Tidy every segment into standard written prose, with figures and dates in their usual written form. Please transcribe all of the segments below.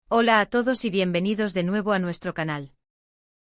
Hola a todos y bienvenidos de nuevo a nuestro canal.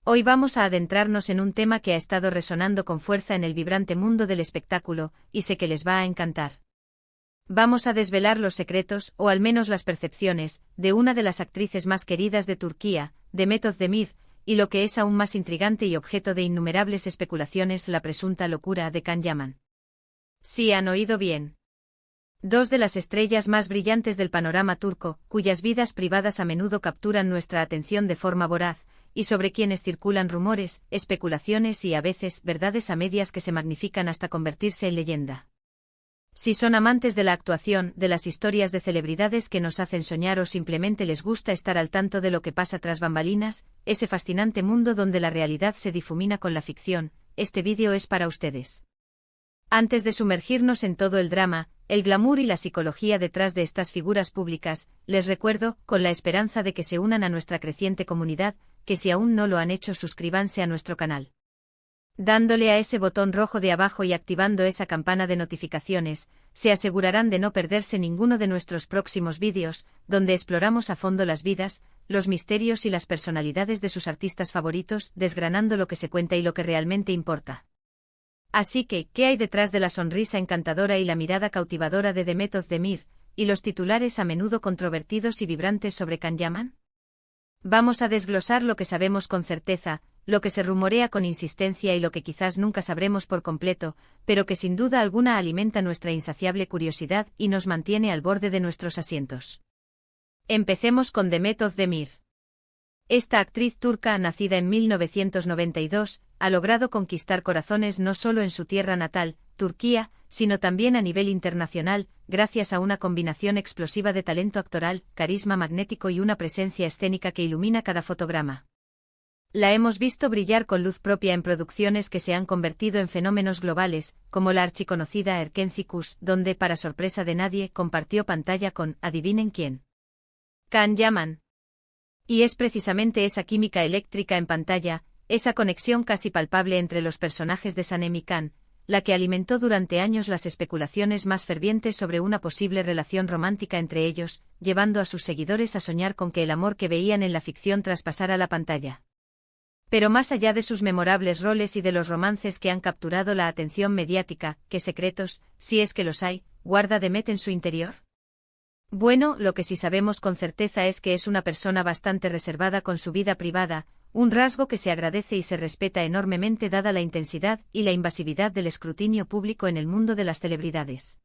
Hoy vamos a adentrarnos en un tema que ha estado resonando con fuerza en el vibrante mundo del espectáculo, y sé que les va a encantar. Vamos a desvelar los secretos, o al menos las percepciones, de una de las actrices más queridas de Turquía, Demet Özdemir, y lo que es aún más intrigante y objeto de innumerables especulaciones, la presunta locura de Can Yaman. Sí han oído bien. Dos de las estrellas más brillantes del panorama turco, cuyas vidas privadas a menudo capturan nuestra atención de forma voraz, y sobre quienes circulan rumores, especulaciones y a veces verdades a medias que se magnifican hasta convertirse en leyenda. Si son amantes de la actuación, de las historias de celebridades que nos hacen soñar o simplemente les gusta estar al tanto de lo que pasa tras bambalinas, ese fascinante mundo donde la realidad se difumina con la ficción, este vídeo es para ustedes. Antes de sumergirnos en todo el drama, el glamour y la psicología detrás de estas figuras públicas, les recuerdo, con la esperanza de que se unan a nuestra creciente comunidad, que si aún no lo han hecho suscríbanse a nuestro canal. Dándole a ese botón rojo de abajo y activando esa campana de notificaciones, se asegurarán de no perderse ninguno de nuestros próximos vídeos, donde exploramos a fondo las vidas, los misterios y las personalidades de sus artistas favoritos, desgranando lo que se cuenta y lo que realmente importa. Así que, ¿qué hay detrás de la sonrisa encantadora y la mirada cautivadora de Demet Özdemir, y los titulares a menudo controvertidos y vibrantes sobre Can Yaman? Vamos a desglosar lo que sabemos con certeza, lo que se rumorea con insistencia y lo que quizás nunca sabremos por completo, pero que sin duda alguna alimenta nuestra insaciable curiosidad y nos mantiene al borde de nuestros asientos. Empecemos con Demet Özdemir. Esta actriz turca, nacida en 1992, ha logrado conquistar corazones no solo en su tierra natal, Turquía, sino también a nivel internacional, gracias a una combinación explosiva de talento actoral, carisma magnético y una presencia escénica que ilumina cada fotograma. La hemos visto brillar con luz propia en producciones que se han convertido en fenómenos globales, como la archiconocida Erkenci Kuş, donde, para sorpresa de nadie, compartió pantalla con, ¿adivinen quién? Can Yaman. Y es precisamente esa química eléctrica en pantalla, esa conexión casi palpable entre los personajes de Sanem y Can, la que alimentó durante años las especulaciones más fervientes sobre una posible relación romántica entre ellos, llevando a sus seguidores a soñar con que el amor que veían en la ficción traspasara la pantalla. Pero más allá de sus memorables roles y de los romances que han capturado la atención mediática, ¿qué secretos, si es que los hay, guarda Demet en su interior? Bueno, lo que sí sabemos con certeza es que es una persona bastante reservada con su vida privada, un rasgo que se agradece y se respeta enormemente dada la intensidad y la invasividad del escrutinio público en el mundo de las celebridades.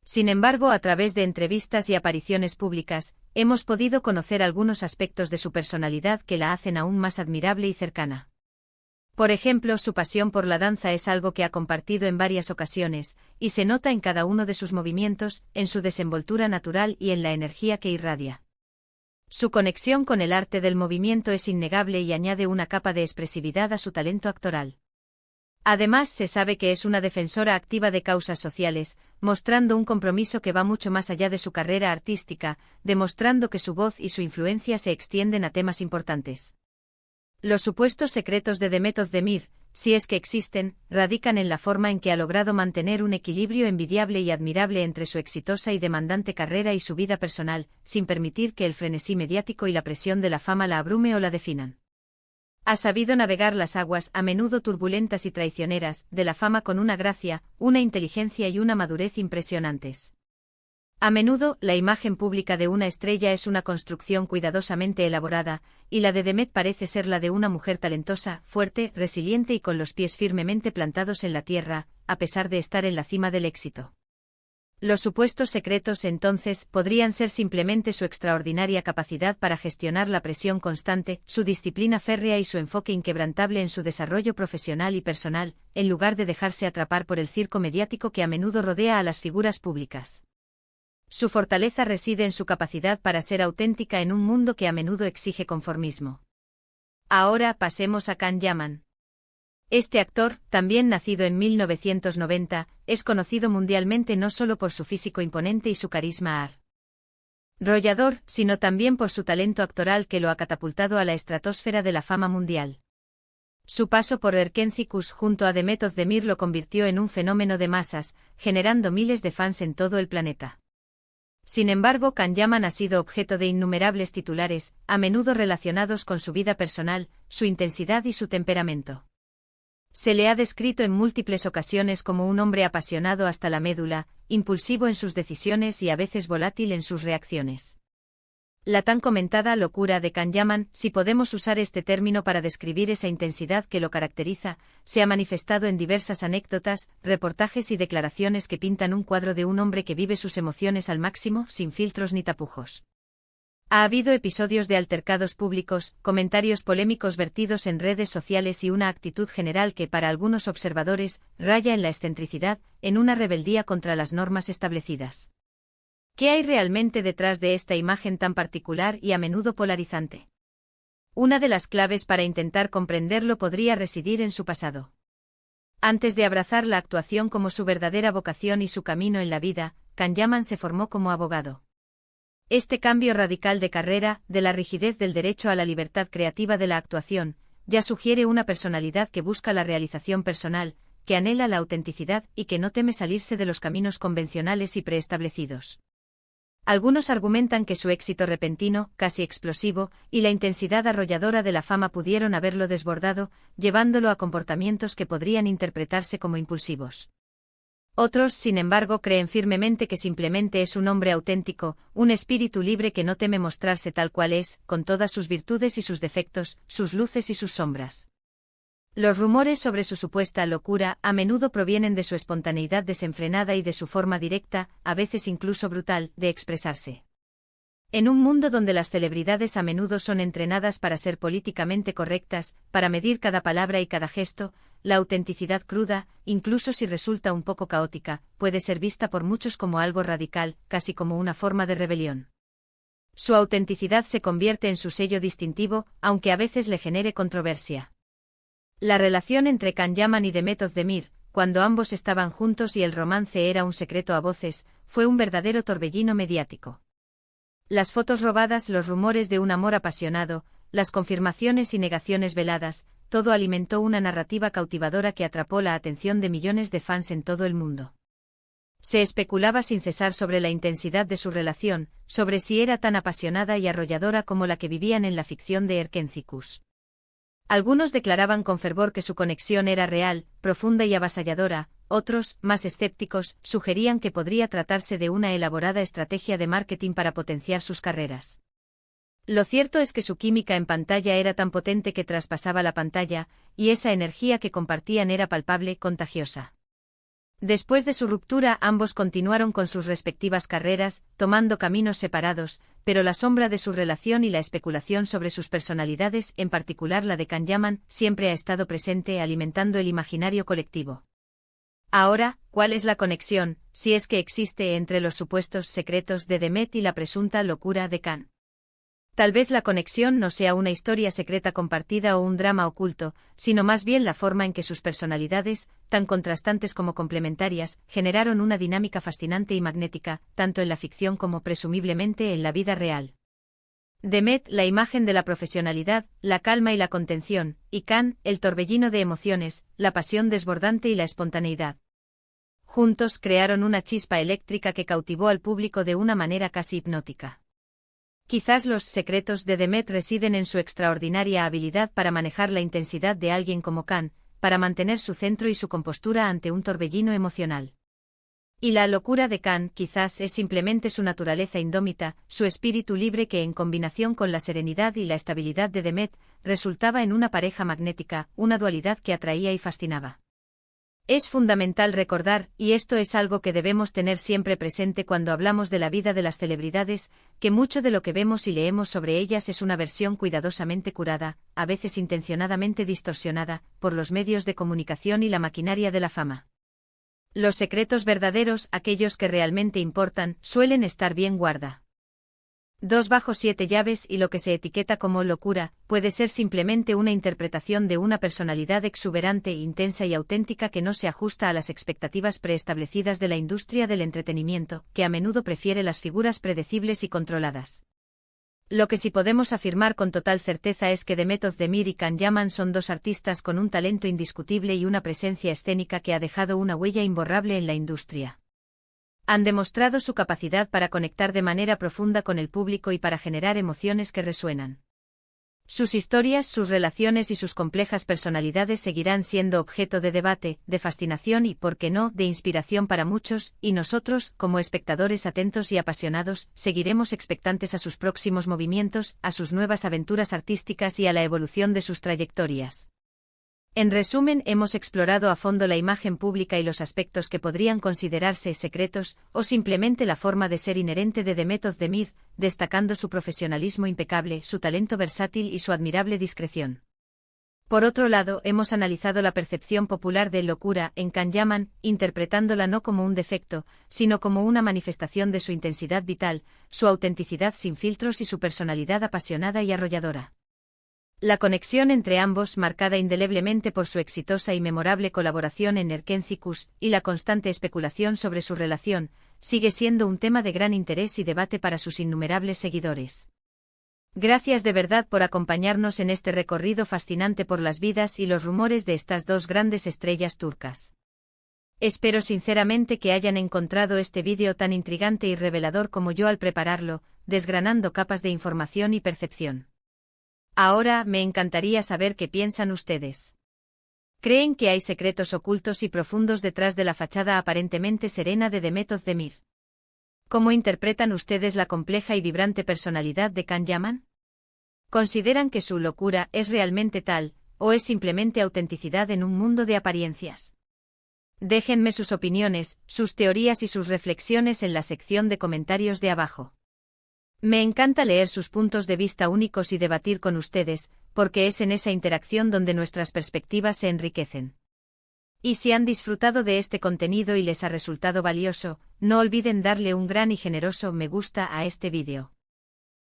Sin embargo, a través de entrevistas y apariciones públicas, hemos podido conocer algunos aspectos de su personalidad que la hacen aún más admirable y cercana. Por ejemplo, su pasión por la danza es algo que ha compartido en varias ocasiones, y se nota en cada uno de sus movimientos, en su desenvoltura natural y en la energía que irradia. Su conexión con el arte del movimiento es innegable y añade una capa de expresividad a su talento actoral. Además, se sabe que es una defensora activa de causas sociales, mostrando un compromiso que va mucho más allá de su carrera artística, demostrando que su voz y su influencia se extienden a temas importantes. Los supuestos secretos de Demet Özdemir, si es que existen, radican en la forma en que ha logrado mantener un equilibrio envidiable y admirable entre su exitosa y demandante carrera y su vida personal, sin permitir que el frenesí mediático y la presión de la fama la abrume o la definan. Ha sabido navegar las aguas, a menudo turbulentas y traicioneras, de la fama con una gracia, una inteligencia y una madurez impresionantes. A menudo, la imagen pública de una estrella es una construcción cuidadosamente elaborada, y la de Demet parece ser la de una mujer talentosa, fuerte, resiliente y con los pies firmemente plantados en la tierra, a pesar de estar en la cima del éxito. Los supuestos secretos, entonces, podrían ser simplemente su extraordinaria capacidad para gestionar la presión constante, su disciplina férrea y su enfoque inquebrantable en su desarrollo profesional y personal, en lugar de dejarse atrapar por el circo mediático que a menudo rodea a las figuras públicas. Su fortaleza reside en su capacidad para ser auténtica en un mundo que a menudo exige conformismo. Ahora pasemos a Can Yaman. Este actor, también nacido en 1990, es conocido mundialmente no solo por su físico imponente y su carisma arrollador, sino también por su talento actoral que lo ha catapultado a la estratosfera de la fama mundial. Su paso por Erkenci Kuş junto a Demet Özdemir lo convirtió en un fenómeno de masas, generando miles de fans en todo el planeta. Sin embargo, Can Yaman ha sido objeto de innumerables titulares, a menudo relacionados con su vida personal, su intensidad y su temperamento. Se le ha descrito en múltiples ocasiones como un hombre apasionado hasta la médula, impulsivo en sus decisiones y a veces volátil en sus reacciones. La tan comentada locura de Can Yaman, si podemos usar este término para describir esa intensidad que lo caracteriza, se ha manifestado en diversas anécdotas, reportajes y declaraciones que pintan un cuadro de un hombre que vive sus emociones al máximo, sin filtros ni tapujos. Ha habido episodios de altercados públicos, comentarios polémicos vertidos en redes sociales y una actitud general que para algunos observadores raya en la excentricidad, en una rebeldía contra las normas establecidas. ¿Qué hay realmente detrás de esta imagen tan particular y a menudo polarizante? Una de las claves para intentar comprenderlo podría residir en su pasado. Antes de abrazar la actuación como su verdadera vocación y su camino en la vida, Can Yaman se formó como abogado. Este cambio radical de carrera, de la rigidez del derecho a la libertad creativa de la actuación, ya sugiere una personalidad que busca la realización personal, que anhela la autenticidad y que no teme salirse de los caminos convencionales y preestablecidos. Algunos argumentan que su éxito repentino, casi explosivo, y la intensidad arrolladora de la fama pudieron haberlo desbordado, llevándolo a comportamientos que podrían interpretarse como impulsivos. Otros, sin embargo, creen firmemente que simplemente es un hombre auténtico, un espíritu libre que no teme mostrarse tal cual es, con todas sus virtudes y sus defectos, sus luces y sus sombras. Los rumores sobre su supuesta locura a menudo provienen de su espontaneidad desenfrenada y de su forma directa, a veces incluso brutal, de expresarse. En un mundo donde las celebridades a menudo son entrenadas para ser políticamente correctas, para medir cada palabra y cada gesto, la autenticidad cruda, incluso si resulta un poco caótica, puede ser vista por muchos como algo radical, casi como una forma de rebelión. Su autenticidad se convierte en su sello distintivo, aunque a veces le genere controversia. La relación entre Can Yaman y Demet Özdemir, cuando ambos estaban juntos y el romance era un secreto a voces, fue un verdadero torbellino mediático. Las fotos robadas, los rumores de un amor apasionado, las confirmaciones y negaciones veladas, todo alimentó una narrativa cautivadora que atrapó la atención de millones de fans en todo el mundo. Se especulaba sin cesar sobre la intensidad de su relación, sobre si era tan apasionada y arrolladora como la que vivían en la ficción de Erkencikus. Algunos declaraban con fervor que su conexión era real, profunda y avasalladora, otros, más escépticos, sugerían que podría tratarse de una elaborada estrategia de marketing para potenciar sus carreras. Lo cierto es que su química en pantalla era tan potente que traspasaba la pantalla, y esa energía que compartían era palpable, contagiosa. Después de su ruptura, ambos continuaron con sus respectivas carreras, tomando caminos separados, pero la sombra de su relación y la especulación sobre sus personalidades, en particular la de Can Yaman, siempre ha estado presente alimentando el imaginario colectivo. Ahora, ¿cuál es la conexión, si es que existe, entre los supuestos secretos de Demet y la presunta locura de Can? Tal vez la conexión no sea una historia secreta compartida o un drama oculto, sino más bien la forma en que sus personalidades, tan contrastantes como complementarias, generaron una dinámica fascinante y magnética, tanto en la ficción como presumiblemente en la vida real. Demet, la imagen de la profesionalidad, la calma y la contención, y Can, el torbellino de emociones, la pasión desbordante y la espontaneidad. Juntos crearon una chispa eléctrica que cautivó al público de una manera casi hipnótica. Quizás los secretos de Demet residen en su extraordinaria habilidad para manejar la intensidad de alguien como Can, para mantener su centro y su compostura ante un torbellino emocional. Y la locura de Can quizás es simplemente su naturaleza indómita, su espíritu libre que en combinación con la serenidad y la estabilidad de Demet, resultaba en una pareja magnética, una dualidad que atraía y fascinaba. Es fundamental recordar, y esto es algo que debemos tener siempre presente cuando hablamos de la vida de las celebridades, que mucho de lo que vemos y leemos sobre ellas es una versión cuidadosamente curada, a veces intencionadamente distorsionada, por los medios de comunicación y la maquinaria de la fama. Los secretos verdaderos, aquellos que realmente importan, suelen estar bien guardados. 2/7 llaves y lo que se etiqueta como locura, puede ser simplemente una interpretación de una personalidad exuberante, intensa y auténtica que no se ajusta a las expectativas preestablecidas de la industria del entretenimiento, que a menudo prefiere las figuras predecibles y controladas. Lo que sí podemos afirmar con total certeza es que Demet Özdemir y Can Yaman son dos artistas con un talento indiscutible y una presencia escénica que ha dejado una huella imborrable en la industria. Han demostrado su capacidad para conectar de manera profunda con el público y para generar emociones que resuenan. Sus historias, sus relaciones y sus complejas personalidades seguirán siendo objeto de debate, de fascinación y, por qué no, de inspiración para muchos, y nosotros, como espectadores atentos y apasionados, seguiremos expectantes a sus próximos movimientos, a sus nuevas aventuras artísticas y a la evolución de sus trayectorias. En resumen, hemos explorado a fondo la imagen pública y los aspectos que podrían considerarse secretos, o simplemente la forma de ser inherente de Demet Özdemir, destacando su profesionalismo impecable, su talento versátil y su admirable discreción. Por otro lado, hemos analizado la percepción popular de locura en Can Yaman, interpretándola no como un defecto, sino como una manifestación de su intensidad vital, su autenticidad sin filtros y su personalidad apasionada y arrolladora. La conexión entre ambos, marcada indeleblemente por su exitosa y memorable colaboración en Erkenci y la constante especulación sobre su relación, sigue siendo un tema de gran interés y debate para sus innumerables seguidores. Gracias de verdad por acompañarnos en este recorrido fascinante por las vidas y los rumores de estas dos grandes estrellas turcas. Espero sinceramente que hayan encontrado este vídeo tan intrigante y revelador como yo al prepararlo, desgranando capas de información y percepción. Ahora, me encantaría saber qué piensan ustedes. ¿Creen que hay secretos ocultos y profundos detrás de la fachada aparentemente serena de Demet Özdemir? ¿Cómo interpretan ustedes la compleja y vibrante personalidad de Can Yaman? ¿Consideran que su locura es realmente tal, o es simplemente autenticidad en un mundo de apariencias? Déjenme sus opiniones, sus teorías y sus reflexiones en la sección de comentarios de abajo. Me encanta leer sus puntos de vista únicos y debatir con ustedes, porque es en esa interacción donde nuestras perspectivas se enriquecen. Y si han disfrutado de este contenido y les ha resultado valioso, no olviden darle un gran y generoso me gusta a este vídeo.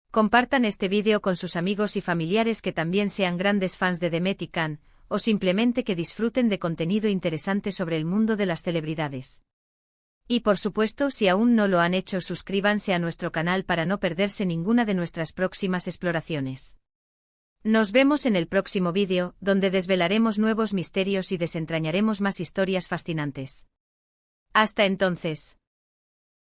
Compartan este vídeo con sus amigos y familiares que también sean grandes fans de Demet y Can, o simplemente que disfruten de contenido interesante sobre el mundo de las celebridades. Y por supuesto, si aún no lo han hecho, suscríbanse a nuestro canal para no perderse ninguna de nuestras próximas exploraciones. Nos vemos en el próximo vídeo, donde desvelaremos nuevos misterios y desentrañaremos más historias fascinantes. Hasta entonces.